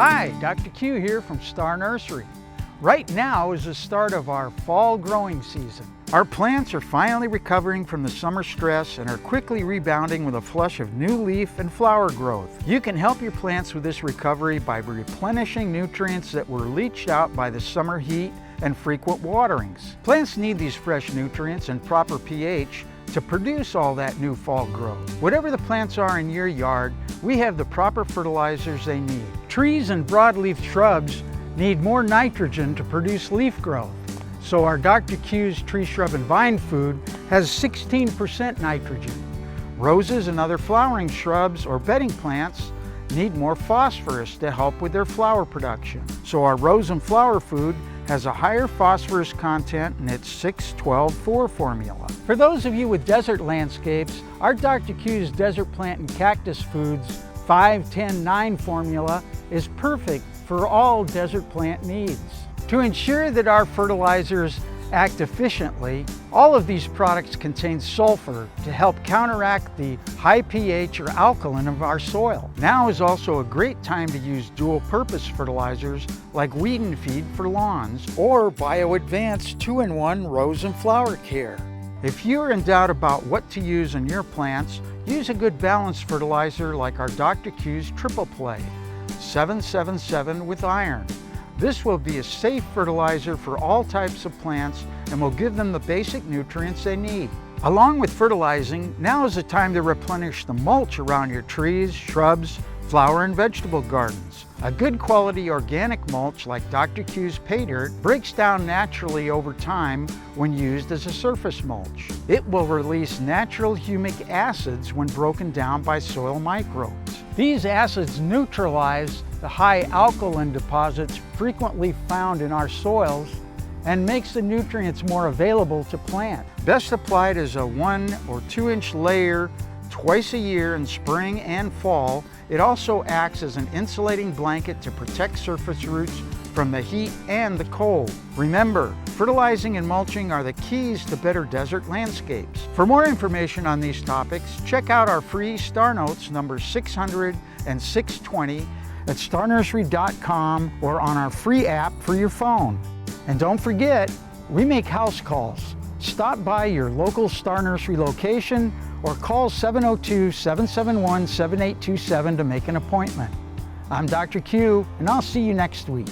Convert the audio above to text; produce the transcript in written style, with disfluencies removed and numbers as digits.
Hi, Dr. Q here from Star Nursery. Right now is the start of our fall growing season. Our plants are finally recovering from the summer stress and are quickly rebounding with a flush of new leaf and flower growth. You can help your plants with this recovery by replenishing nutrients that were leached out by the summer heat and frequent waterings. Plants need these fresh nutrients and proper pH to produce all that new fall growth. Whatever the plants are in your yard, we have the proper fertilizers they need. Trees and broadleaf shrubs need more nitrogen to produce leaf growth. So our Dr. Q's tree, shrub, and vine food has 16% nitrogen. Roses and other flowering shrubs or bedding plants need more phosphorus to help with their flower production. So our rose and flower food has a higher phosphorus content in its 6-12-4 formula. For those of you with desert landscapes, our Dr. Q's Desert Plant and Cactus Foods 5-10-9 formula is perfect for all desert plant needs. To ensure that our fertilizers act efficiently, all of these products contain sulfur to help counteract the high pH or alkaline of our soil. Now is also a great time to use dual-purpose fertilizers like Weed and Feed for lawns or Bio-Advanced 2-in-1 rose and flower care. If you're in doubt about what to use in your plants, use a good balanced fertilizer like our Dr. Q's Triple Play 777 with iron. This will be a safe fertilizer for all types of plants and will give them the basic nutrients they need. Along with fertilizing, now is the time to replenish the mulch around your trees, shrubs, flower and vegetable gardens. A good quality organic mulch like Dr. Q's Pay Dirt breaks down naturally over time when used as a surface mulch. It will release natural humic acids when broken down by soil microbes. These acids neutralize the high alkaline deposits frequently found in our soils and makes the nutrients more available to plant. Best applied as a 1 or 2 inch layer twice a year in spring and fall. It also acts as an insulating blanket to protect surface roots from the heat and the cold. Remember, fertilizing and mulching are the keys to better desert landscapes. For more information on these topics, check out our free Star Notes number 600 and 620 at starnursery.com or on our free app for your phone. And don't forget, we make house calls. Stop by your local Star Nursery location or call 702-771-7827 to make an appointment. I'm Dr. Q, and I'll see you next week.